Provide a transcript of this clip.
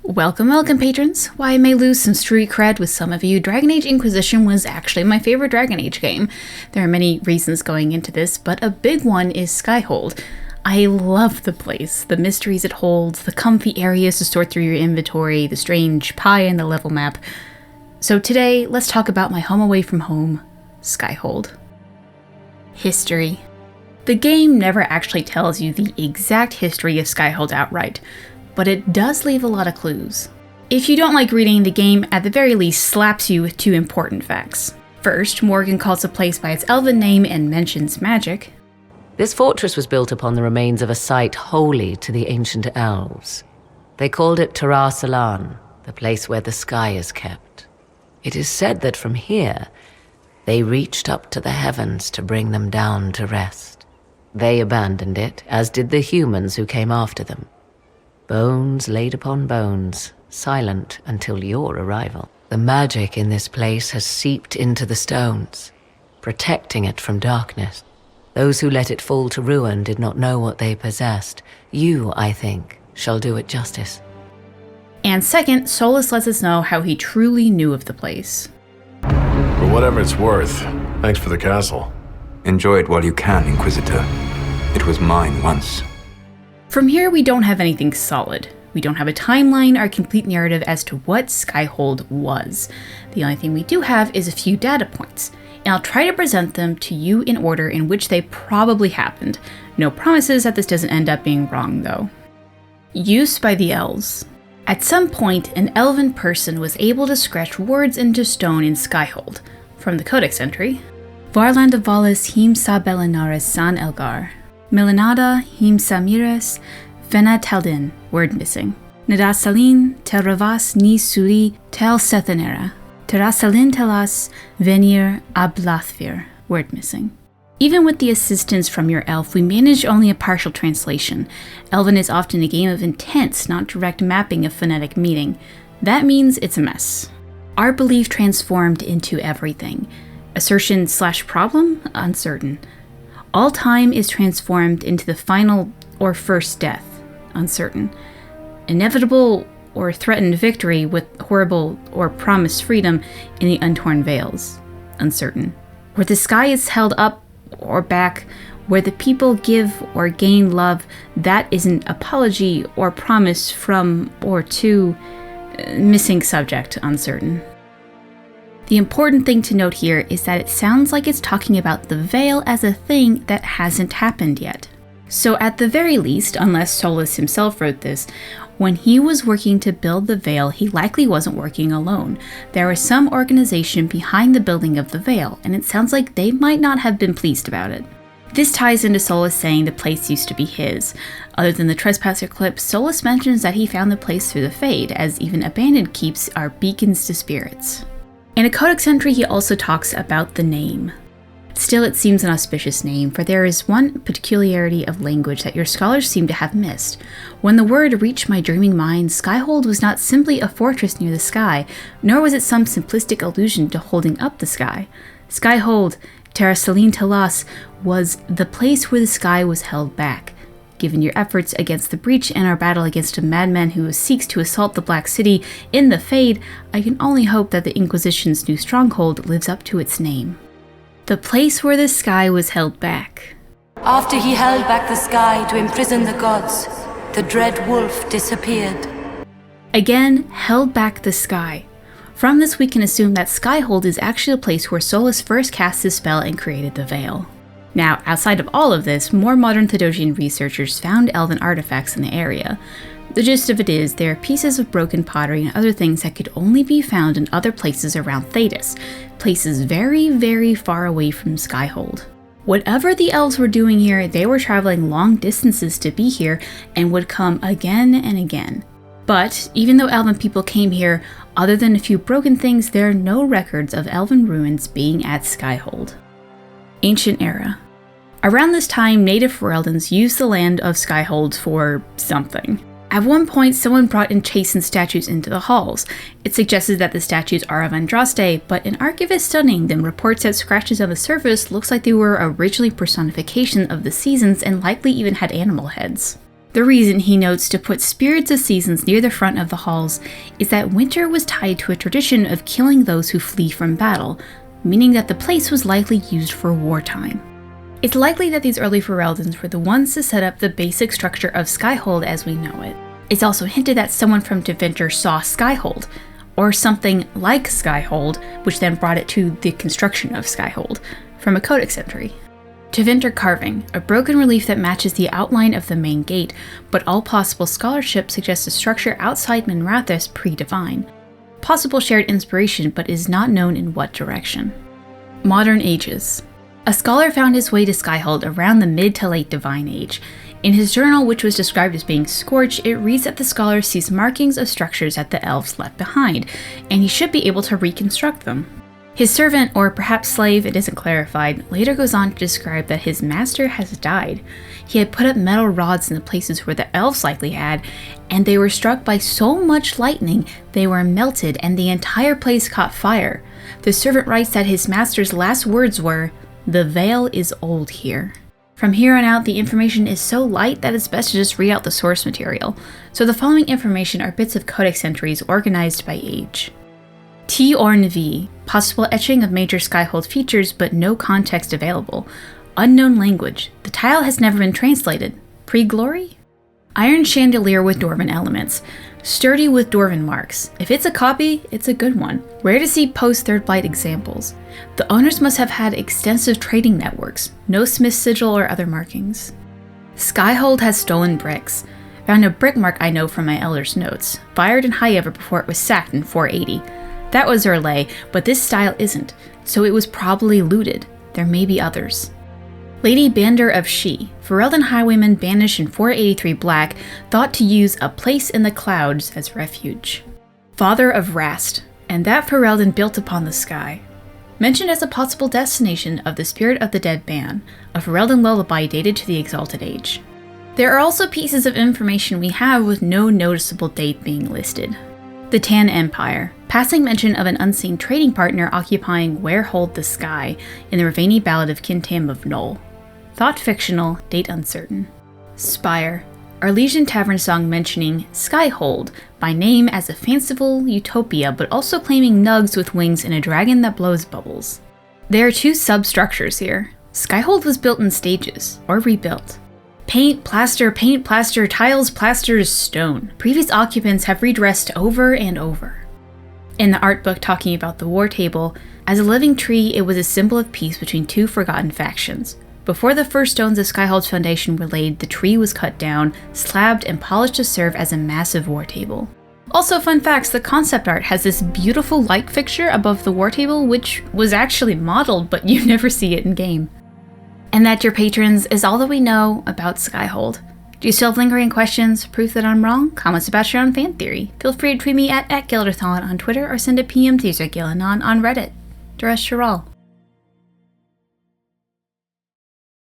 Welcome patrons! While I may lose some street cred with some of you, Dragon Age Inquisition was actually my favorite Dragon Age game. There are many reasons going into this, but a big one is Skyhold. I love the place, the mysteries it holds, the comfy areas to sort through your inventory, the strange pie in the level map. So today, let's talk about my home away from home, Skyhold. History. The game never actually tells you the exact history of Skyhold outright, but it does leave a lot of clues. If you don't like reading, the game at the very least slaps you with two important facts. First, Morgan calls the place by its elven name and mentions magic. This fortress was built upon the remains of a site holy to the ancient elves. They called it Tara Salan, the place where the sky is kept. It is said that from here, they reached up to the heavens to bring them down to rest. They abandoned it, as did the humans who came after them. Bones laid upon bones, silent until your arrival. The magic in this place has seeped into the stones, protecting it from darkness. Those who let it fall to ruin did not know what they possessed. You, I think, shall do it justice. And second, Solas lets us know how he truly knew of the place. For whatever it's worth, thanks for the castle. Enjoy it while you can, Inquisitor. It was mine once. From here, we don't have anything solid. We don't have a timeline or complete narrative as to what Skyhold was. The only thing we do have is a few data points, and I'll try to present them to you in order in which they probably happened. No promises that this doesn't end up being wrong, though. Use by the elves. At some point, an elven person was able to scratch words into stone in Skyhold. From the Codex entry, Varland of Valis him sa Belinaris san Elgar. Melanada him samires vena taldin, word missing. Nadasalin tel ravas ni suri tel sethanera. Terasalin telas venir ablathvir, word missing. Even with the assistance from your elf, we managed only a partial translation. Elven is often a game of intents, not direct mapping of phonetic meaning. That means it's a mess. Our belief transformed into everything. Assertion/problem? Uncertain. All time is transformed into the final or first death, uncertain. Inevitable or threatened victory with horrible or promised freedom in the untorn veils, uncertain. Where the sky is held up or back, where the people give or gain love, that is an apology or promise from or to, missing subject, uncertain. The important thing to note here is that it sounds like it's talking about the veil as a thing that hasn't happened yet. So at the very least, unless Solas himself wrote this, when he was working to build the veil, he likely wasn't working alone. There was some organization behind the building of the veil, and it sounds like they might not have been pleased about it. This ties into Solas saying the place used to be his. Other than the Trespasser clip, Solas mentions that he found the place through the Fade, as even abandoned keeps are beacons to spirits. In a Codex entry, he also talks about the name. Still, it seems an auspicious name, for there is one peculiarity of language that your scholars seem to have missed. When the word reached my dreaming mind, Skyhold was not simply a fortress near the sky, nor was it some simplistic allusion to holding up the sky. Skyhold, Terasalin Telas, was the place where the sky was held back. Given your efforts against the breach and our battle against a madman who seeks to assault the Black City in the Fade, I can only hope that the Inquisition's new stronghold lives up to its name. The place where the sky was held back. After he held back the sky to imprison the gods, the dread wolf disappeared. Again, held back the sky. From this we can assume that Skyhold is actually a place where Solas first cast his spell and created the veil. Now, outside of all of this, more modern Thedosian researchers found elven artifacts in the area. The gist of it is, there are pieces of broken pottery and other things that could only be found in other places around Thedas, places very, very far away from Skyhold. Whatever the elves were doing here, they were traveling long distances to be here and would come again and again. But even though elven people came here, other than a few broken things, there are no records of elven ruins being at Skyhold. Ancient Era. Around this time, native Ferelden's used the land of Skyhold for something. At one point, someone brought enchased statues into the halls. It suggested that the statues are of Andraste, but an archivist studying them reports that scratches on the surface looks like they were originally personification of the seasons and likely even had animal heads. The reason he notes to put spirits of seasons near the front of the halls is that winter was tied to a tradition of killing those who flee from battle, meaning that the place was likely used for wartime. It's likely that these early Fereldans were the ones to set up the basic structure of Skyhold as we know it. It's also hinted that someone from Tevinter saw Skyhold, or something like Skyhold, which then brought it to the construction of Skyhold, from a codex entry. Tevinter carving, a broken relief that matches the outline of the main gate, but all possible scholarship suggests a structure outside Minrathous pre-divine. Possible shared inspiration, but is not known in what direction. Modern ages. A scholar found his way to Skyhold around the mid to late Divine Age. In his journal, which was described as being scorched, it reads that the scholar sees markings of structures that the elves left behind, and he should be able to reconstruct them. His servant, or perhaps slave, it isn't clarified, later goes on to describe that his master has died. He had put up metal rods in the places where the elves likely had, and they were struck by so much lightning they were melted and the entire place caught fire. The servant writes that his master's last words were, "The veil is old here." From here on out, the information is so light that it's best to just read out the source material, so the following information are bits of codex entries organized by age. T. Orn V. Possible etching of major Skyhold features, but no context available. Unknown language. The tile has never been translated. Pre-glory? Iron chandelier with Dwarven elements. Sturdy with Dwarven marks. If it's a copy, it's a good one. Rare to see post-Third Blight examples. The owners must have had extensive trading networks. No smith sigil or other markings. Skyhold has stolen bricks. Found a brick mark I know from my elder's notes. Fired in Highever before it was sacked in 480. That was Urlay, but this style isn't, so it was probably looted. There may be others. Lady Bander of She, Ferelden highwayman banished in 483 Black, thought to use a place in the clouds as refuge. Father of Rast, and that Ferelden built upon the sky. Mentioned as a possible destination of the Spirit of the Dead Ban, a Ferelden lullaby dated to the Exalted Age. There are also pieces of information we have with no noticeable date being listed. The Tan Empire, passing mention of an unseen trading partner occupying Where Hold the Sky in the Ravani Ballad of Kintam of Knoll. Thought fictional, date uncertain. Spire, Arlesian Tavern song mentioning Skyhold by name as a fanciful utopia, but also claiming nugs with wings and a dragon that blows bubbles. There are two substructures here. Skyhold was built in stages, or rebuilt. Paint, plaster, tiles, plasters, stone. Previous occupants have redressed over and over. In the art book talking about the Wartable, as a living tree, it was a symbol of peace between two forgotten factions. Before the first stones of Skyhold's foundation were laid, the tree was cut down, slabbed, and polished to serve as a massive Wartable. Also, fun facts, the concept art has this beautiful light fixture above the Wartable, which was actually modeled, but you never see it in game. And that, dear patrons, is all that we know about Skyhold. Do you still have lingering questions, proof that I'm wrong, comments about your own fan theory? Feel free to tweet me at Gilderthon on Twitter or send a PM to user Gillanon on Reddit. Duresh Shiral.